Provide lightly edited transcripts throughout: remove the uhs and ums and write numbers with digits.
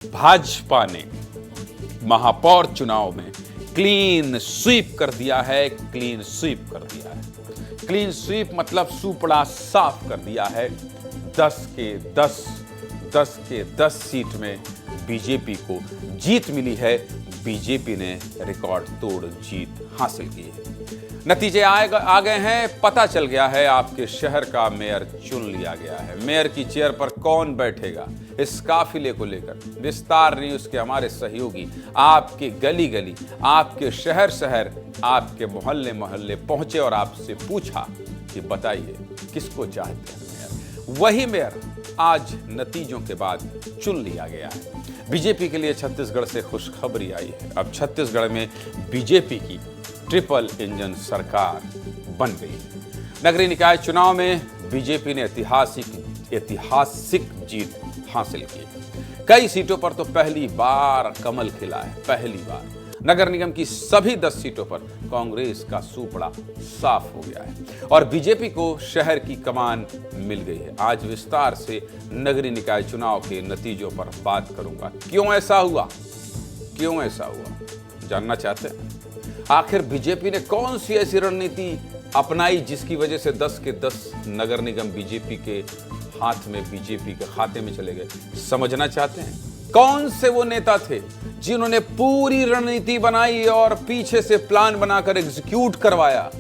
भाजपा ने महापौर चुनाव में क्लीन स्वीप कर दिया है। क्लीन स्वीप कर दिया है। क्लीन स्वीप मतलब सुपड़ा साफ कर दिया है। 10 के 10 सीट में बीजेपी को जीत मिली है। बीजेपी ने रिकॉर्ड तोड़ जीत हासिल की है। नतीजे आ गए हैं। पता चल गया है, आपके शहर का मेयर चुन लिया गया है। मेयर की चेयर पर कौन बैठेगा, इस काफिले को लेकर विस्तार न्यूज के हमारे सहयोगी आपके गली गली, आपके शहर शहर, आपके मोहल्ले मोहल्ले पहुंचे और आपसे पूछा कि बताइए किसको चाहते हैं मेयर। वही मेयर आज नतीजों के बाद चुन लिया गया है। बीजेपी के लिए छत्तीसगढ़ से खुशखबरी आई है। अब छत्तीसगढ़ में बीजेपी की ट्रिपल इंजन सरकार बन गई। नगरीय निकाय चुनाव में बीजेपी ने ऐतिहासिक जीत हासिल की। कई सीटों पर तो पहली बार कमल खिला है। पहली बार नगर निगम की सभी 10 सीटों पर कांग्रेस का सुपड़ा साफ हो गया है और बीजेपी को शहर की कमान मिल गई है। आज विस्तार से नगरीय निकाय चुनाव के नतीजों पर बात करूंगा। क्यों ऐसा हुआ, जानना चाहते हैं? आखिर बीजेपी ने कौन सी ऐसी रणनीति अपनाई जिसकी वजह से 10 के 10 नगर निगम बीजेपी के हाथ में, बीजेपी के खाते में चले गए? समझना चाहते हैं? कौन से वो नेता थे जिन्होंने पूरी रणनीति बनाई और पीछे से प्लान बनाकर एग्जीक्यूट करवाया?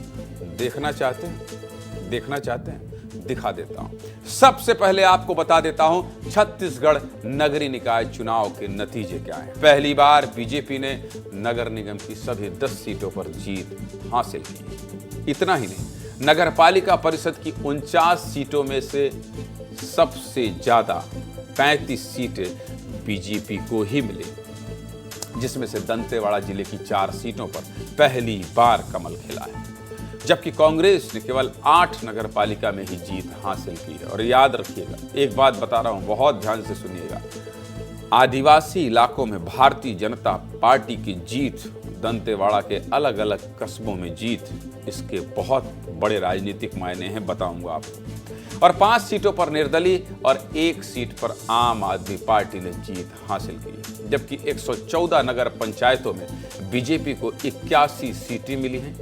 देखना चाहते हैं? दिखा देता हूं। सबसे पहले आपको बता देता हूं छत्तीसगढ़ नगरीय निकाय चुनाव के नतीजे क्या हैं। पहली बार बीजेपी ने नगर निगम की सभी 10 सीटों पर जीत हासिल की। इतना ही नहीं, नगर पालिका परिषद की 49 सीटों में से सबसे ज्यादा 35 सीटें बीजेपी को ही मिली, जिसमें से दंतेवाड़ा जिले की 4 सीटों पर पहली बार कमल खिला है, जबकि कांग्रेस ने केवल 8 नगर पालिका में ही जीत हासिल की है। और याद रखिएगा, एक बात बता रहा हूं, बहुत ध्यान से सुनिएगा। आदिवासी इलाकों में भारतीय जनता पार्टी की जीत, दंतेवाड़ा के अलग अलग कस्बों में जीत, इसके बहुत बड़े राजनीतिक मायने हैं, बताऊंगा आपको। और 5 सीटों पर निर्दलीय और 1 सीट पर आम आदमी पार्टी ने जीत हासिल की, जबकि 114 नगर पंचायतों में बीजेपी को 81 सीटें मिली हैं,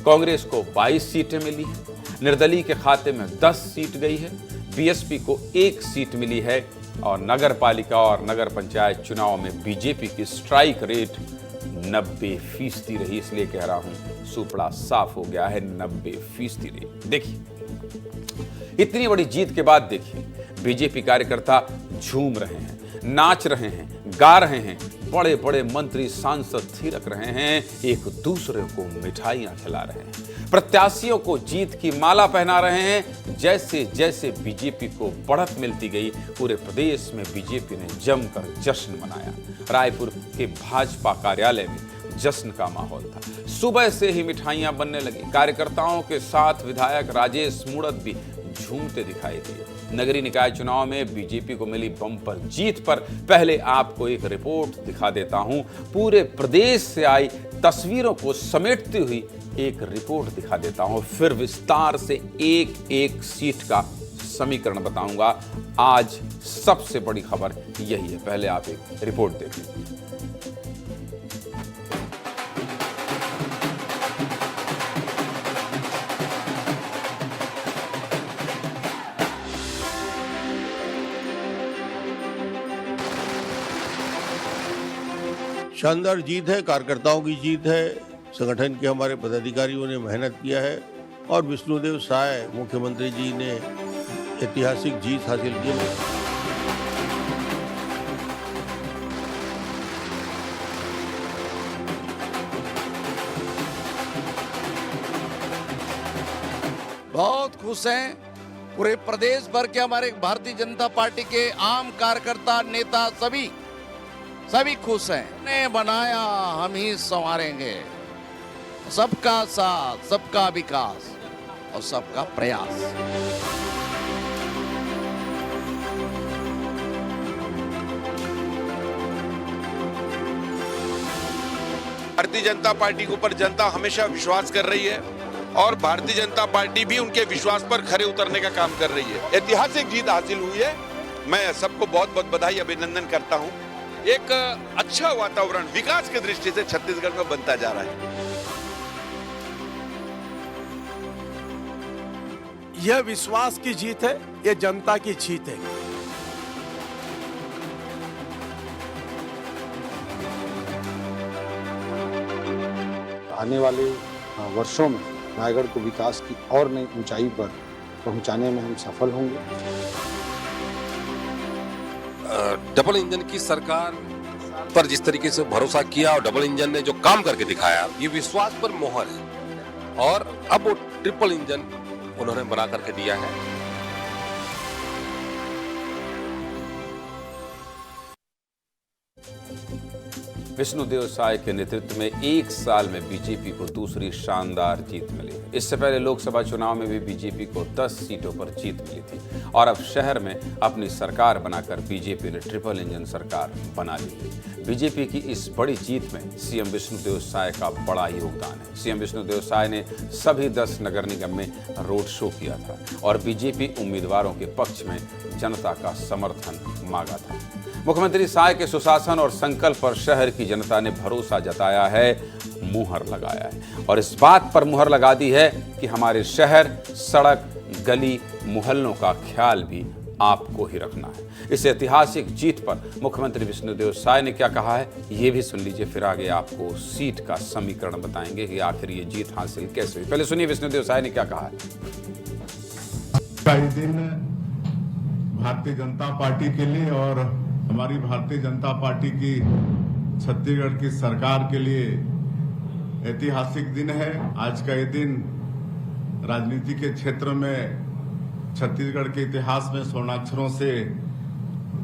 कांग्रेस को 22 सीटें मिली हैं, निर्दलीय के खाते में 10 सीट गई है, बीएसपी को 1 सीट मिली है और नगर पालिका और नगर पंचायत चुनाव में बीजेपी की स्ट्राइक रेट 90% रही। इसलिए कह रहा हूं सुपड़ा साफ हो गया है। 90% रेट। देखिए, इतनी बड़ी जीत के बाद देखिए बीजेपी कार्यकर्ता झूम रहे हैं, नाच रहे हैं, गा रहे हैं, बड़े बड़े मंत्री सांसद थिरक रहे हैं, एक दूसरे को मिठाइयां खिला रहे हैं, प्रत्याशियों को जीत की माला पहना रहे हैं। जैसे जैसे बीजेपी को बढ़त मिलती गई, पूरे प्रदेश में बीजेपी ने जमकर जश्न मनाया। रायपुर के भाजपा कार्यालय में जश्न का माहौल था। सुबह से ही मिठाइयां बनने लगी। कार्यकर्ताओं के साथ विधायक राजेश मूणत भी झूमते दिखाई दिए। नगरीय निकाय चुनाव में बीजेपी को मिली बम्पर जीत पर पहले आपको एक रिपोर्ट दिखा देता हूं। पूरे प्रदेश से आई तस्वीरों को समेटती हुई एक रिपोर्ट दिखा देता हूं, फिर विस्तार से एक एक सीट का समीकरण बताऊंगा। आज सबसे बड़ी खबर यही है। पहले आप एक रिपोर्ट देखिए। शानदार जीत है, कार्यकर्ताओं की जीत है, संगठन के हमारे पदाधिकारियों ने मेहनत किया है और विष्णुदेव साय मुख्यमंत्री जी ने ऐतिहासिक जीत हासिल की है। बहुत खुश हैं। पूरे प्रदेश भर के हमारे भारतीय जनता पार्टी के आम कार्यकर्ता, नेता सभी खुश हैं। ने बनाया, हम ही संवारेंगे। सबका साथ, सबका विकास और सबका प्रयास। भारतीय जनता पार्टी के ऊपर जनता हमेशा विश्वास कर रही है और भारतीय जनता पार्टी भी उनके विश्वास पर खरे उतरने का काम कर रही है। ऐतिहासिक जीत हासिल हुई है। मैं सबको बहुत बहुत बधाई, अभिनंदन करता हूं। एक अच्छा वातावरण विकास की दृष्टि से छत्तीसगढ़ में बनता जा रहा है। यह विश्वास की जीत है, यह जनता की जीत है। आने वाले वर्षों में रायगढ़ को विकास की और नई ऊंचाई पर पहुंचाने में हम सफल होंगे। डबल इंजन की सरकार पर जिस तरीके से भरोसा किया और डबल इंजन ने जो काम करके दिखाया, ये विश्वास पर मोहर है और अब वो ट्रिपल इंजन उन्होंने बना करके दिया है। विष्णुदेव साय के नेतृत्व में एक साल में बीजेपी को दूसरी शानदार जीत मिली। इससे पहले लोकसभा चुनाव में भी बीजेपी को 10 सीटों पर जीत मिली थी और अब शहर में अपनी सरकार बनाकर बीजेपी ने ट्रिपल इंजन सरकार बना ली है। बीजेपी की इस बड़ी जीत में सीएम विष्णुदेव साय का बड़ा योगदान है। सीएम विष्णुदेव साय ने सभी 10 नगर निगम में रोड शो किया था और बीजेपी उम्मीदवारों के पक्ष में जनता का समर्थन मांगा था। मुख्यमंत्री साय के सुशासन और संकल्प पर शहर की जनता ने भरोसा जताया है, मुहर लगाया है और इस बात पर मुहर लगा दी है कि हमारे शहर, सड़क, गली, मोहल्लों का ख्याल भी आपको ही रखना है। इस ऐतिहासिक जीत पर मुख्यमंत्री विष्णुदेव साय ने क्या कहा है, ये भी सुन लीजिए। फिर आगे आपको सीट का समीकरण बताएंगे कि आखिर ये जीत हासिल कैसे हुई। पहले सुनिए विष्णुदेव साय ने क्या कहा है। कई दिन भारतीय जनता पार्टी के लिए और हमारी भारतीय जनता पार्टी की छत्तीसगढ़ की सरकार के लिए ऐतिहासिक दिन है। आज का ये दिन राजनीति के क्षेत्र में छत्तीसगढ़ के इतिहास में स्वर्णाक्षरों से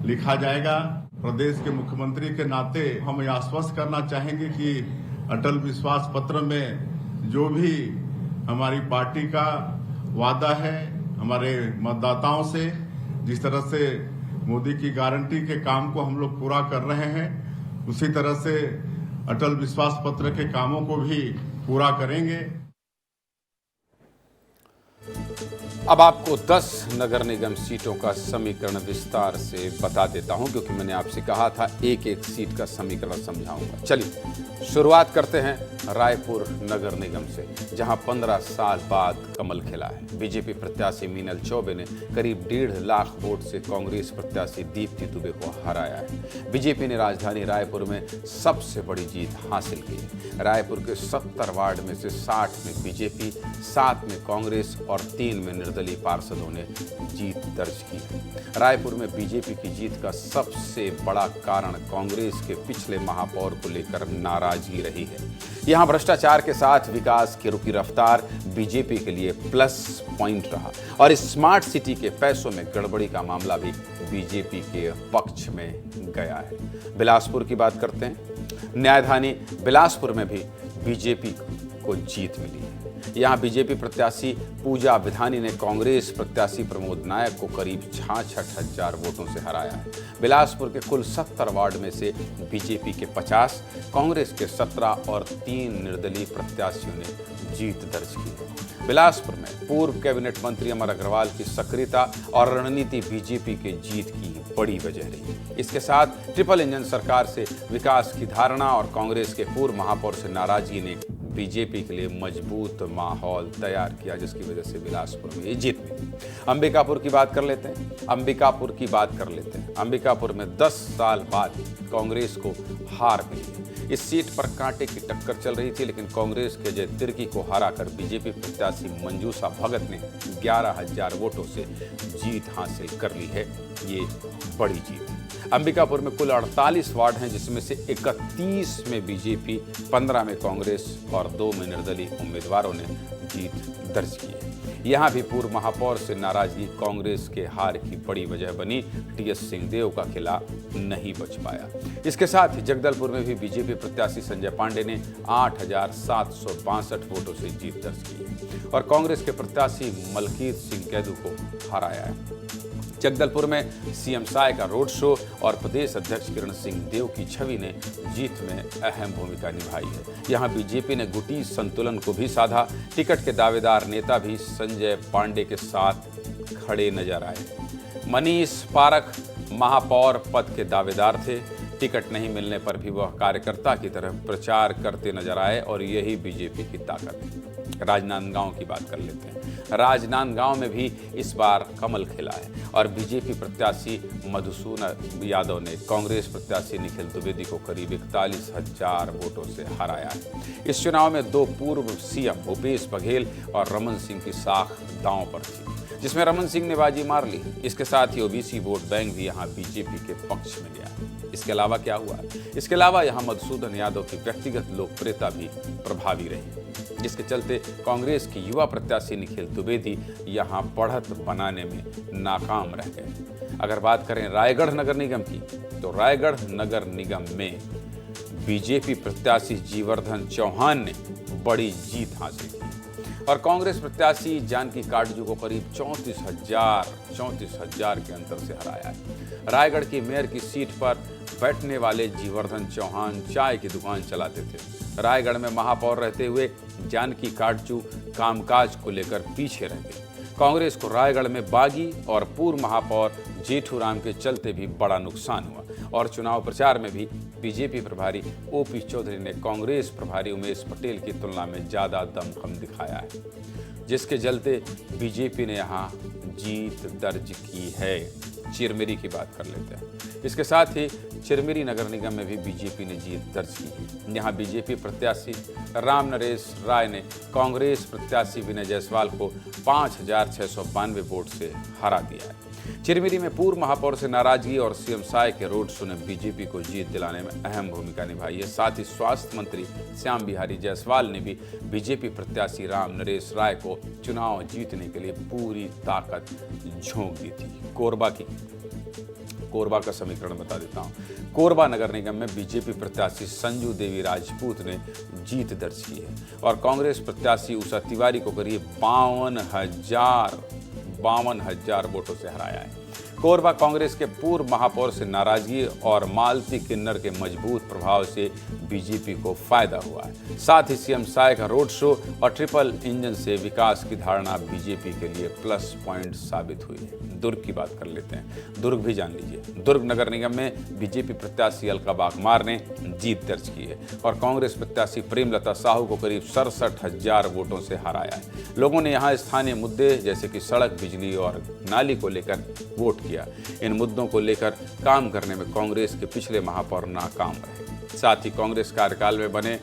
लिखा जाएगा। प्रदेश के मुख्यमंत्री के नाते हम ये आश्वस्त करना चाहेंगे कि अटल विश्वास पत्र में जो भी हमारी पार्टी का वादा है हमारे मतदाताओं से, जिस तरह से मोदी की गारंटी के काम को हम लोग पूरा कर रहे हैं, उसी तरह से अटल विश्वास पत्र के कामों को भी पूरा करेंगे। अब आपको 10 नगर निगम सीटों का समीकरण विस्तार से बता देता हूं, क्योंकि मैंने आपसे कहा था एक एक सीट का समीकरण समझाऊंगा। चलिए शुरुआत करते हैं रायपुर नगर निगम से, जहां 15 साल बाद कमल खिला है। बीजेपी प्रत्याशी मीनल चौबे ने करीब 1.5 लाख वोट से कांग्रेस प्रत्याशी दीप्ति दुबे को हराया है। बीजेपी ने राजधानी रायपुर में सबसे बड़ी जीत हासिल की है। रायपुर के 70 वार्ड में से 60 में बीजेपी, 7 में कांग्रेस और 3 में निर्दलीय पार्षदों ने जीत दर्ज की है। रायपुर में बीजेपी की जीत का सबसे बड़ा कारण कांग्रेस के पिछले महापौर को लेकर नाराजगी रही है। यहां भ्रष्टाचार के साथ विकास की रुकी रफ्तार बीजेपी के लिए प्लस पॉइंट रहा और स्मार्ट सिटी के पैसों में गड़बड़ी का मामला भी बीजेपी के पक्ष में गया है। बिलासपुर की बात करते हैं। न्यायधानी बिलासपुर में भी बीजेपी को जीत मिली है। यहां बीजेपी प्रत्याशी पूजा विधानी ने कांग्रेस प्रत्याशी प्रमोद नायक को करीब 66,000 वोटों से हराया है। बिलासपुर के कुल 70 वार्ड में से बीजेपी के 50, कांग्रेस के 17 और 3 निर्दलीय प्रत्याशियों ने जीत दर्ज की है। बिलासपुर में पूर्व कैबिनेट मंत्री अमर अग्रवाल की सक्रियता और रणनीति बीजेपी के जीत की बड़ी वजह रही। इसके साथ ट्रिपल इंजन सरकार से विकास की धारणा और कांग्रेस के पूर्व महापौर से नाराजगी ने बीजेपी के लिए मजबूत माहौल तैयार किया, जिसकी वजह से बिलासपुर में ये जीत मिली। अंबिकापुर की बात कर लेते हैं। अंबिकापुर में 10 साल बाद कांग्रेस को हार मिली है। इस सीट पर कांटे की टक्कर चल रही थी, लेकिन कांग्रेस के अजय तिर्की को हराकर बीजेपी प्रत्याशी मंजूषा भगत ने 11,000 वोटों से जीत हासिल कर ली है। ये बड़ी जीत है। अंबिकापुर में कुल 48 वार्ड हैं, जिसमें से 31 में बीजेपी, 15 में कांग्रेस और 2 में निर्दलीय उम्मीदवारों ने जीत दर्ज की है। यहां भी पूर्व महापौर से नाराजगी कांग्रेस के हार की बड़ी वजह बनी। टीएस सिंहदेव का किला नहीं बच पाया। इसके साथ ही जगदलपुर में भी बीजेपी प्रत्याशी संजय पांडे ने 8,762 वोटों से जीत दर्ज की है और कांग्रेस के प्रत्याशी मलकीत सिंह कैदू को हराया है। जगदलपुर में सीएम साय का रोड शो और प्रदेश अध्यक्ष किरण सिंह देव की छवि ने जीत में अहम भूमिका निभाई है। यहां बीजेपी ने गुटी संतुलन को भी साधा। टिकट के दावेदार नेता भी संजय पांडे के साथ खड़े नजर आए। मनीष पारख महापौर पद के दावेदार थे। टिकट नहीं मिलने पर भी वह कार्यकर्ता की तरह प्रचार करते नजर आए और यही बीजेपी की ताकत है। राजनांदगांव की बात कर लेते हैं। राजनांदगांव में भी इस बार कमल खिला है और बीजेपी प्रत्याशी मधुसूदन यादव ने कांग्रेस प्रत्याशी निखिल द्विवेदी को करीब 41,000 वोटों से हराया है। इस चुनाव में दो पूर्व सीएम भूपेश बघेल और रमन सिंह की साख दांव पर थी, जिसमें रमन सिंह ने बाजी मार ली। इसके साथ ही ओबीसी वोट बैंक भी यहां बीजेपी के पक्ष में गया। इसके अलावा क्या हुआ? इसके अलावा यहां मधुसूदन यादव की व्यक्तिगत लोकप्रियता भी प्रभावी रही, जिसके चलते कांग्रेस की युवा प्रत्याशी निखिल द्विवेदी यहां बढ़त बनाने में नाकाम रह गए। अगर बात करें रायगढ़ नगर निगम की, तो रायगढ़ नगर निगम में बीजेपी प्रत्याशी जीवर्धन चौहान ने बड़ी जीत हासिल की और कांग्रेस प्रत्याशी जानकी काटजू को करीब 34,000 के अंतर से हराया है। रायगढ़ की मेयर की सीट पर बैठने वाले जीवर्धन चौहान चाय की दुकान चलाते थे। रायगढ़ में महापौर रहते हुए जानकी काटजू कामकाज को लेकर पीछे रह गए। कांग्रेस को रायगढ़ में बागी और पूर्व महापौर जेठूराम के चलते भी बड़ा नुकसान हुआ और चुनाव प्रचार में भी बीजेपी प्रभारी ओपी चौधरी ने कांग्रेस प्रभारी उमेश पटेल की तुलना में ज्यादा दमखम दिखाया है, जिसके चलते बीजेपी ने यहां जीत दर्ज की है। चिरमिरी की बात कर लेते हैं। इसके साथ ही चिरमिरी नगर निगम में भी बीजेपी ने जीत दर्ज की। यहां बीजेपी प्रत्याशी राम नरेश राय ने कांग्रेस प्रत्याशी विनय जायसवाल को 5,692 वोट से हरा दिया है। चिरमिरी में पूर्व महापौर से नाराजगी और सीएम साय के रोड शो ने बीजेपी को जीत दिलाने में अहम भूमिका निभाई है। साथ ही स्वास्थ्य मंत्री श्याम बिहारी जायसवाल ने भी बीजेपी प्रत्याशी राम नरेश राय को चुनाव जीतने के लिए पूरी ताकत झोंक दी थी। कोरबा का समीकरण बता देता हूं। कोरबा नगर निगम में बीजेपी प्रत्याशी संजू देवी राजपूत ने जीत दर्ज की है और कांग्रेस प्रत्याशी उषा तिवारी को करीब 52,000 वोटों से हराया है। कोरबा कांग्रेस के पूर्व महापौर से नाराजगी और मालती किन्नर के मजबूत प्रभाव से बीजेपी को फायदा हुआ है। साथ ही सीएम साय का रोड शो और ट्रिपल इंजन से विकास की धारणा बीजेपी के लिए प्लस पॉइंट साबित हुई है। दुर्ग की बात कर लेते हैं। दुर्ग भी जान लीजिए। दुर्ग नगर निगम में बीजेपी प्रत्याशी अलका बागमार ने जीत दर्ज की है और कांग्रेस प्रत्याशी प्रेमलता साहू को करीब 67,000 वोटों से हराया है। लोगों ने यहाँ स्थानीय मुद्दे जैसे कि सड़क, बिजली और नाली को लेकर वोट किया। इन मुद्दों को लेकर काम करने में कांग्रेस के पिछले महापौर नाकाम रहे। साथ ही कांग्रेस कार्यकाल में बने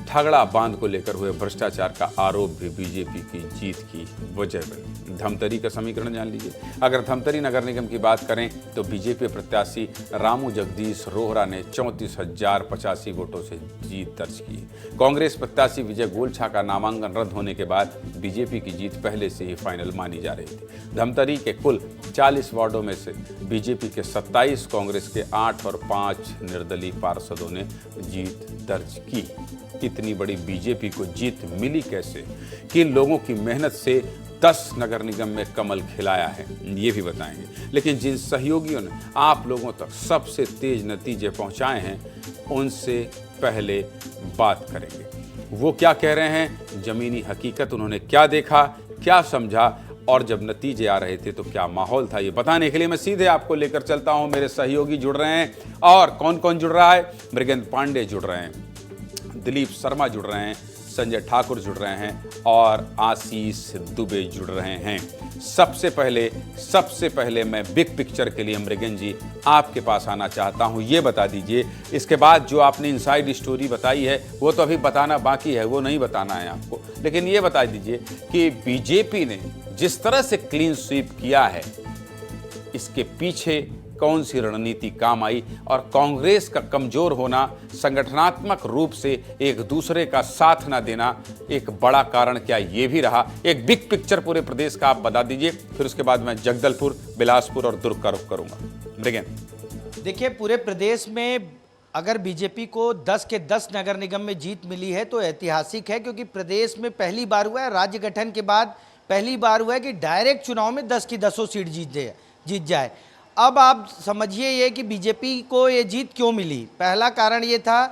ठगड़ा बांध को लेकर हुए भ्रष्टाचार का आरोप भी बीजेपी की जीत की वजह बने। धमतरी का समीकरण जान लीजिए। अगर धमतरी नगर निगम की बात करें तो बीजेपी प्रत्याशी रामू जगदीश रोहरा ने 34,085 वोटों से जीत दर्ज की। कांग्रेस प्रत्याशी विजय गोलछा का नामांकन रद्द होने के बाद बीजेपी की जीत पहले से ही फाइनल मानी जा रही थी। धमतरी के कुल 40 वार्डों में से बीजेपी के 27, कांग्रेस के 8 और 5 निर्दलीय पार्षदों ने जीत दर्ज की। इतनी बड़ी बीजेपी को जीत मिली कैसे? किन लोगों की मेहनत से 10 नगर निगम में कमल खिलाया है, ये भी बताएंगे। लेकिन जिन सहयोगियों ने आप लोगों तक सबसे तेज नतीजे पहुंचाए हैं, उनसे पहले बात करेंगे। वो क्या कह रहे हैं, जमीनी हकीकत उन्होंने क्या देखा, क्या समझा और जब नतीजे आ रहे थे तो क्या माहौल था, ये बताने के लिए मैं सीधे आपको लेकर चलता हूं। मेरे सहयोगी जुड़ रहे हैं और कौन कौन जुड़ रहा है? मृगेंद्र पांडे जुड़ रहे हैं, दिलीप शर्मा जुड़ रहे हैं, संजय ठाकुर जुड़ रहे हैं और आशीष दुबे जुड़ रहे हैं। सबसे पहले मैं बिग पिक्चर के लिए मृगेंद्र जी आपके पास आना चाहता हूं। ये बता दीजिए, इसके बाद जो आपने इनसाइड स्टोरी बताई है वो तो अभी बताना बाकी है, वो नहीं बताना है आपको, लेकिन ये बता दीजिए कि बीजेपी ने जिस तरह से क्लीन स्वीप किया है, इसके पीछे कौन सी रणनीति काम आई और कांग्रेस का कमजोर होना, संगठनात्मक रूप से एक दूसरे का साथ ना देना एक बड़ा कारण क्या ये भी रहा? एक बिग पिक्चर पूरे प्रदेश का आप बता दीजिए, फिर उसके बाद मैं जगदलपुर, बिलासपुर और दुर्ग का रुख करूंगा। मृगेंद्र। देखिए, पूरे प्रदेश में अगर बीजेपी को 10 के 10 नगर निगम में जीत मिली है तो ऐतिहासिक है, क्योंकि प्रदेश में पहली बार हुआ है, राज्य गठन के बाद पहली बार हुआ है कि डायरेक्ट चुनाव में 10 की 10 सीट जीत जाए। अब आप समझिए ये कि बीजेपी को ये जीत क्यों मिली। पहला कारण ये था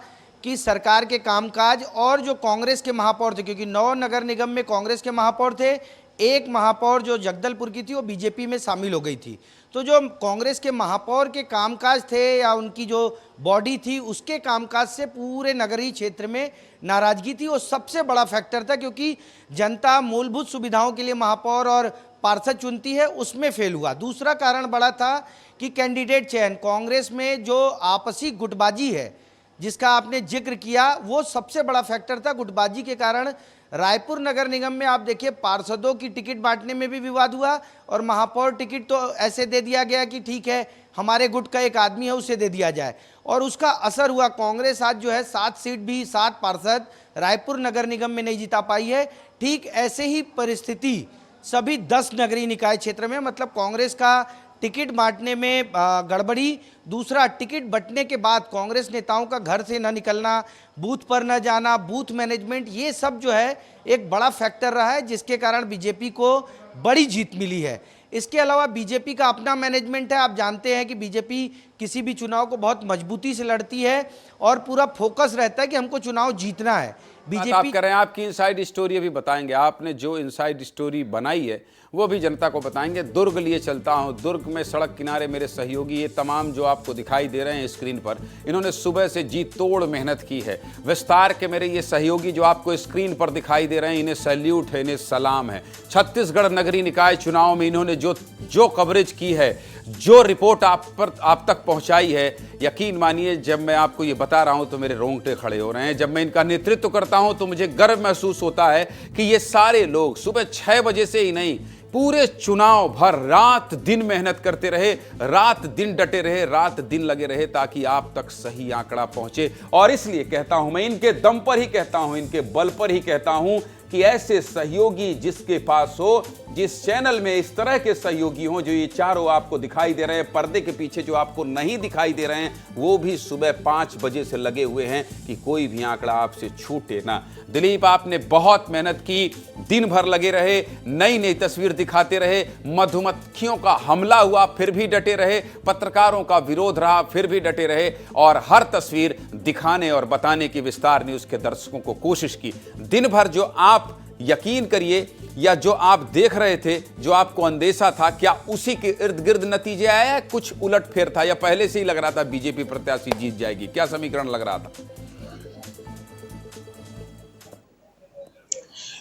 कि सरकार के कामकाज और जो कांग्रेस के महापौर थे, क्योंकि 9 नगर निगम में कांग्रेस के महापौर थे, एक महापौर जो जगदलपुर की थी वो बीजेपी में शामिल हो गई थी, तो जो कांग्रेस के महापौर के कामकाज थे या उनकी जो बॉडी थी उसके कामकाज से पूरे नगरीय क्षेत्र में नाराजगी थी। वो सबसे बड़ा फैक्टर था, क्योंकि जनता मूलभूत सुविधाओं के लिए महापौर और पार्षद चुनती है, उसमें फेल हुआ। दूसरा कारण बड़ा था कि कैंडिडेट चयन, कांग्रेस में जो आपसी गुटबाजी है जिसका आपने जिक्र किया, वो सबसे बड़ा फैक्टर था। गुटबाजी के कारण रायपुर नगर निगम में आप देखिए पार्षदों की टिकट बांटने में भी विवाद हुआ और महापौर टिकट तो ऐसे दे दिया गया कि ठीक है हमारे गुट का एक आदमी है उसे दे दिया जाए, और उसका असर हुआ। कांग्रेस आज जो है 7 सीट भी 7 पार्षद रायपुर नगर निगम में नहीं जिता पाई है। ठीक ऐसे ही परिस्थिति सभी 10 नगरीय निकाय क्षेत्र में, मतलब कांग्रेस का टिकट बांटने में गड़बड़ी, दूसरा टिकट बंटने के बाद कांग्रेस नेताओं का घर से न निकलना, बूथ पर न जाना, बूथ मैनेजमेंट, ये सब जो है एक बड़ा फैक्टर रहा है जिसके कारण बीजेपी को बड़ी जीत मिली है। इसके अलावा बीजेपी का अपना मैनेजमेंट है। आप जानते हैं कि बीजेपी किसी भी चुनाव को बहुत मजबूती से लड़ती है और पूरा फोकस रहता है कि हमको चुनाव जीतना है। बीजेपी आप कह रहे हैं, आपकी इनसाइड स्टोरी अभी बताएंगे, आपने जो इनसाइड स्टोरी बनाई है वो भी जनता को बताएंगे। दुर्ग लिए चलता हूं, दुर्ग में सड़क किनारे मेरे सहयोगी, ये तमाम जो आपको दिखाई दे रहे हैं स्क्रीन पर, इन्होंने सुबह से जी तोड़ मेहनत की है। विस्तार के मेरे ये सहयोगी जो आपको स्क्रीन पर दिखाई दे रहे हैं, इन्हें सैल्यूट है, इन्हें सलाम है। छत्तीसगढ़ नगरीय निकाय चुनाव में इन्होंने जो कवरेज की है, जो रिपोर्ट आप तक पहुंचाई है, यकीन मानिए जब मैं आपको ये बता रहा हूं तो मेरे रोंगटे खड़े हो रहे हैं। जब मैं इनका नेतृत्व करता हूं तो मुझे गर्व महसूस होता है कि ये सारे लोग सुबह 6 बजे से ही नहीं, पूरे चुनाव भर रात दिन मेहनत करते रहे, रात दिन डटे रहे, रात दिन लगे रहे ताकि आप तक सही आंकड़ा पहुंचे। और इसलिए कहता हूं, मैं इनके दम पर ही कहता हूं, इनके बल पर ही कहता हूं कि ऐसे सहयोगी जिसके पास हो, जिस चैनल में इस तरह के सहयोगी हों, जो ये चारों आपको दिखाई दे रहे हैं, पर्दे के पीछे जो आपको नहीं दिखाई दे रहे हैं, वो भी सुबह 5 बजे से लगे हुए हैं कि कोई भी आंकड़ा आपसे छूटे ना। दिलीप, आपने बहुत मेहनत की, दिन भर लगे रहे, नई नई तस्वीर दिखाते रहे, मधुमक्खियों का हमला हुआ फिर भी डटे रहे, पत्रकारों का विरोध रहा फिर भी डटे रहे, और हर तस्वीर दिखाने और बताने की विस्तार न्यूज़ के दर्शकों को कोशिश की। दिन भर जो आप यकीन करिए या जो आप देख रहे थे, जो आपको अंदेशा था, क्या उसी के इर्द गिर्द नतीजे आया, कुछ उलटफेर था, या पहले से ही लग रहा था बीजेपी प्रत्याशी जीत जाएगी? क्या समीकरण लग रहा था?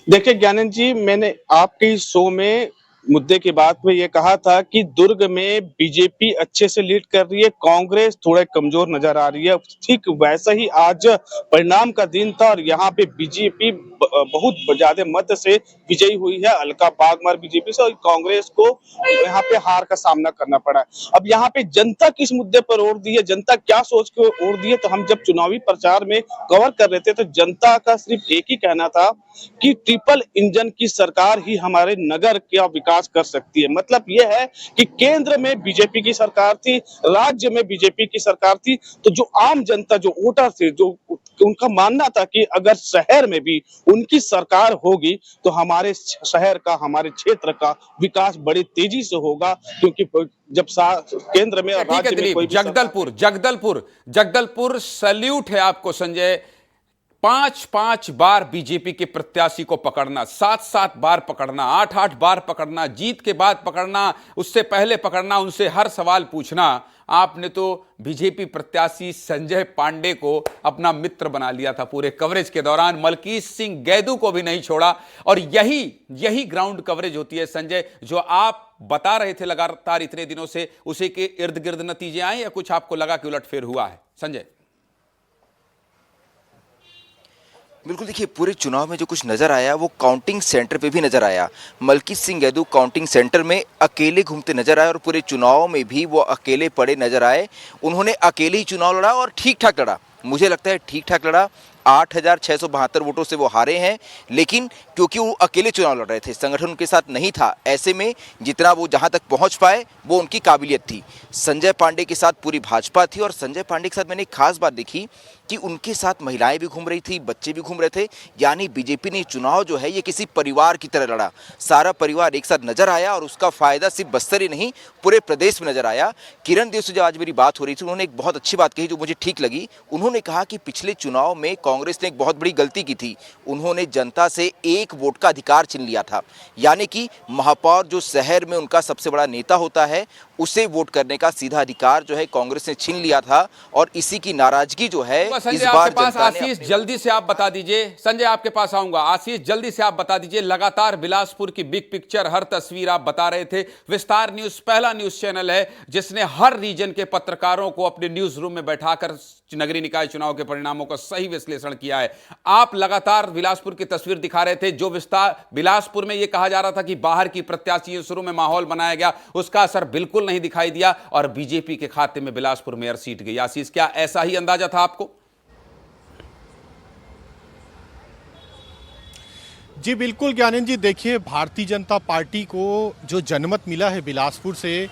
देखिए ज्ञानंद जी, मैंने आपके शो में मुद्दे की बात में ये कहा था कि दुर्ग में बीजेपी अच्छे से लीड कर रही है, कांग्रेस थोड़ा कमजोर नजर आ रही है। ठीक वैसा ही आज परिणाम का दिन था और यहाँ पे बीजेपी बहुत ज्यादा मत से विजयी हुई है, अलका बागमार बीजेपी से, और कांग्रेस को यहाँ पे हार का सामना करना पड़ा है। अब यहाँ पे जनता किस मुद्दे पर ओर दी है, जनता क्या सोच के ओर दी है, तो हम जब चुनावी प्रचार में कवर कर रहे थे तो जनता का सिर्फ एक ही कहना था कि ट्रिपल इंजन की सरकार ही हमारे नगर का विकास कर सकती है। मतलब यह है कि केंद्र में बीजेपी की सरकार थी, राज्य में बीजेपी की सरकार थी, तो जो आम जनता, जो वोटर थे, जो उनका मानना था कि अगर शहर में भी उनकी सरकार होगी तो हमारे शहर का, हमारे क्षेत्र का विकास बड़ी तेजी से होगा, क्योंकि जब केंद्र में और राज्य में कोई जगदलपुर सैल्यूट है आपको संजय। 5-5 बार बीजेपी के प्रत्याशी को पकड़ना, 7-7 बार पकड़ना, 8-8 बार पकड़ना, जीत के बाद पकड़ना, उससे पहले पकड़ना, उनसे हर सवाल पूछना। आपने तो बीजेपी प्रत्याशी संजय पांडे को अपना मित्र बना लिया था पूरे कवरेज के दौरान, मलकीत सिंह गैदू को भी नहीं छोड़ा। और यही ग्राउंड कवरेज होती है संजय, जो आप बता रहे थे लगातार इतने दिनों से, उसी के इर्द गिर्द नतीजे आए या कुछ आपको लगा कि उलटफेर हुआ है संजय? बिल्कुल, देखिए पूरे चुनाव में जो कुछ नज़र आया वो काउंटिंग सेंटर पे भी नज़र आया। मलकीत सिंह गैदू काउंटिंग सेंटर में अकेले घूमते नजर आए और पूरे चुनाव में भी वो अकेले पड़े नजर आए। उन्होंने अकेले ही चुनाव लड़ा और ठीक ठाक लड़ा, मुझे लगता है ठीक ठाक लड़ा। 8,672 वोटों से वो हारे हैं, लेकिन क्योंकि वो अकेले चुनाव लड़ रहे थे, संगठन उनके साथ नहीं था, ऐसे में जितना वो जहां तक पहुंच पाए वो उनकी काबिलियत थी। संजय पांडे के साथ पूरी भाजपा थी और संजय पांडे के साथ मैंने एक खास बात देखी कि उनके साथ महिलाएं भी घूम रही थी, बच्चे भी घूम रहे थे। यानी बीजेपी ने चुनाव जो है ये किसी परिवार की तरह लड़ा, सारा परिवार एक साथ नजर आया और उसका फायदा सिर्फ बस्तर ही नहीं पूरे प्रदेश में नजर आया। किरण देव से जब आज मेरी बात हो रही थी, उन्होंने एक बहुत अच्छी बात कही जो मुझे ठीक लगी। उन्होंने कहा कि पिछले चुनाव में कांग्रेस ने एक बहुत बड़ी गलती की थी, उन्होंने जनता से एक वोट का अधिकार छीन लिया था। यानी कि महापौर जो शहर में उनका सबसे बड़ा नेता होता है, उसे वोट करने का सीधा अधिकार जो है कांग्रेस ने छीन लिया था, और इसी की नाराजगी जो है इस बार जनता ने। आशीष जल्दी से आप बता दीजिए, संजय आपके पास आऊंगा। आशीष जल्दी से आप बता दीजिए, लगातार बिलासपुर की बिग पिक्चर, हर तस्वीर आप बता रहे थे। विस्तार न्यूज पहला न्यूज चैनल है जिसने हर रीजन के पत्रकारों को अपने न्यूज रूम में बैठाकर नगरीय निकाय चुनाव के परिणामों का सही विश्लेषण किया है। आप लगातार बिलासपुर की तस्वीर दिखा रहे थे। जो विस्तार बिलासपुर में यह कहा जा रहा था कि बाहर की प्रत्याशी शुरू में माहौल बनाया गया, उसका असर बिल्कुल नहीं दिखाई दिया और बीजेपी के खाते में बिलासपुर मेयर सीट गई। आशीष, क्या ऐसा ही अंदाजा था आपको? जी बिल्कुल ज्ञानंद जी, देखिए भारतीय जनता पार्टी को जो जनमत मिला है बिलासपुर से,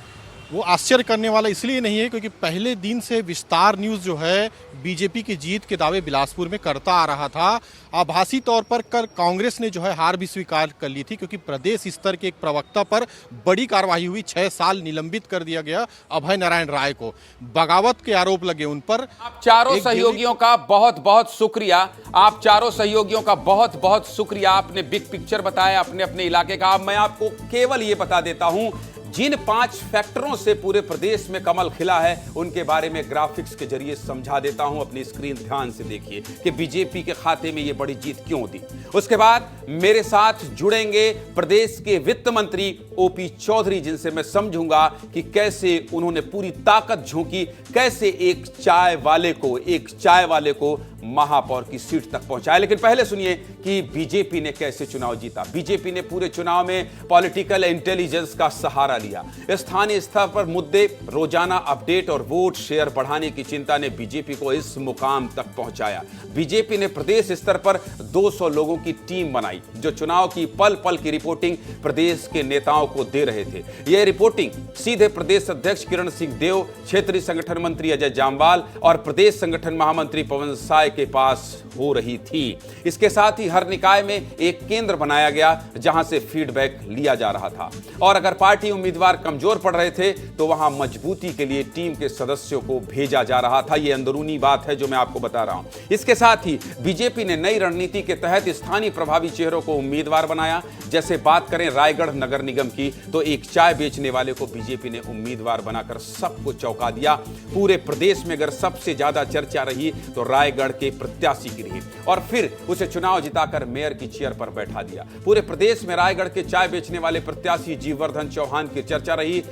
वो आश्चर्य करने वाला इसलिए नहीं है क्योंकि पहले दिन से विस्तार न्यूज़ जो है बीजेपी की जीत के दावे बिलासपुर में करता आ रहा था। आभासी तौर पर कांग्रेस ने जो है हार भी स्वीकार कर ली थी, क्योंकि प्रदेश स्तर के एक प्रवक्ता पर बड़ी कार्रवाई हुई। 6 साल निलंबित कर दिया गया अभय नारायण राय को, बगावत के आरोप लगे उन पर। आप चारों सहयोगियों का बहुत बहुत शुक्रिया। आप चारों सहयोगियों का बहुत बहुत शुक्रिया। आपने बिग पिक्चर बताया अपने अपने इलाके का। अब मैं आपको केवल ये बता देता हूं, जिन 5 फैक्टरों से पूरे प्रदेश में कमल खिला है, उनके बारे में ग्राफिक्स के जरिए समझा देता हूं। अपनी स्क्रीन ध्यान से देखिए कि बीजेपी के खाते में यह बड़ी जीत क्यों दी। उसके बाद मेरे साथ जुड़ेंगे प्रदेश के वित्त मंत्री ओपी चौधरी, जिनसे मैं समझूंगा कि कैसे उन्होंने पूरी ताकत झोंकी, कैसे एक चाय वाले को महापौर की सीट तक पहुंचाया। लेकिन पहले सुनिए कि बीजेपी ने कैसे चुनाव जीता। बीजेपी ने पूरे चुनाव में पॉलिटिकल इंटेलिजेंस का सहारा लिया। स्थानीय स्तर पर मुद्दे, रोजाना अपडेट और वोट शेयर बढ़ाने की चिंता ने बीजेपी को इस मुकाम तक पहुंचाया। बीजेपी ने प्रदेश स्तर पर 200 लोगों की टीम बनाई, जो चुनाव की पल पल की रिपोर्टिंग प्रदेश के नेताओं को दे रहे थे। यह रिपोर्टिंग सीधे प्रदेश अध्यक्ष किरण सिंह देव, क्षेत्रीय संगठन मंत्री अजय जामवाल और प्रदेश संगठन महामंत्री पवन साय के पास हो रही थी। इसके साथ ही हर निकाय में एक केंद्र बनाया गया जहां से फीडबैक लिया जा रहा था, और अगर पार्टी उम्मीदवार कमजोर पड़ रहे थे तो वहां मजबूती के लिए टीम के सदस्यों को भेजा जा रहा था। यह अंदरूनी बात है जो मैं आपको बता रहा हूं। इसके साथ ही बीजेपी ने नई रणनीति के तहत स्थानीय प्रभावी चेहरों को उम्मीदवार बनाया। जैसे बात करें रायगढ़ नगर निगम की, तो एक चाय बेचने वाले को बीजेपी ने उम्मीदवार बनाकर सबको चौंका दिया। पूरे प्रदेश में अगर सबसे ज्यादा चर्चा रही तो रायगढ़ के प्रत्याशी की रही, और फिर उसे चुनाव जिताकर मेयर की चेयर पर बैठा दिया। पूरे प्रदेश में रायगढ़ के चाय बेचने वाले प्रत्याशी जीवर्धन चौहान की चर्चा रही।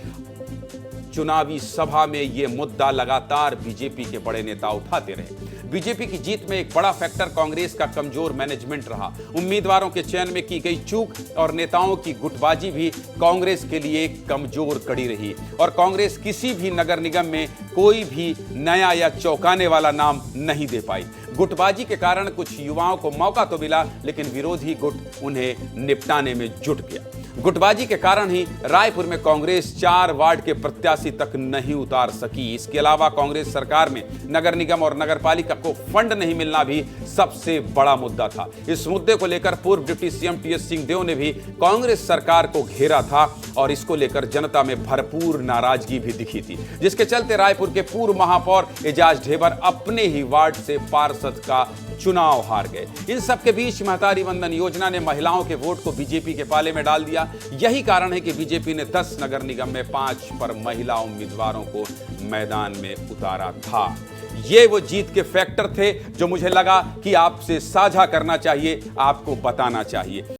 चुनावी सभा में यह मुद्दा लगातार बीजेपी के बड़े नेता उठाते रहे। बीजेपी की जीत में एक बड़ा फैक्टर कांग्रेस का कमजोर मैनेजमेंट रहा। उम्मीदवारों के चयन में की गई चूक और नेताओं की गुटबाजी भी कांग्रेस के लिए कमजोर कड़ी रही, और कांग्रेस किसी भी नगर निगम में कोई भी नया या चौंकाने वाला नाम नहीं दे पाई। गुटबाजी के कारण कुछ युवाओं को मौका तो मिला, लेकिन विरोधी गुट उन्हें निपटाने में जुट गया। गुटबाजी के कारण ही रायपुर में कांग्रेस 4 वार्ड के प्रत्याशी तक नहीं उतार सकी। इसके अलावा कांग्रेस सरकार में नगर निगम और नगरपालिका को फंड नहीं मिलना भी सबसे बड़ा मुद्दा था। इस मुद्दे को लेकर पूर्व डिप्टी सीएम टीएस सिंहदेव ने भी कांग्रेस सरकार को घेरा था, और इसको लेकर जनता में भरपूर नाराजगी भी दिखी थी, जिसके चलते रायपुर के पूर्व महापौर एजाज ढेबर अपने ही वार्ड से पार्षद का चुनाव हार गए। इन सब के बीच महतारी वंदन योजना ने महिलाओं के वोट को बीजेपी के पाले में डाल दिया। यही कारण है कि बीजेपी ने 10 नगर निगम में 5 पर महिला उम्मीदवारों को मैदान में उतारा था। ये वो जीत के फैक्टर थे जो मुझे लगा कि आपसे साझा करना चाहिए, आपको बताना चाहिए।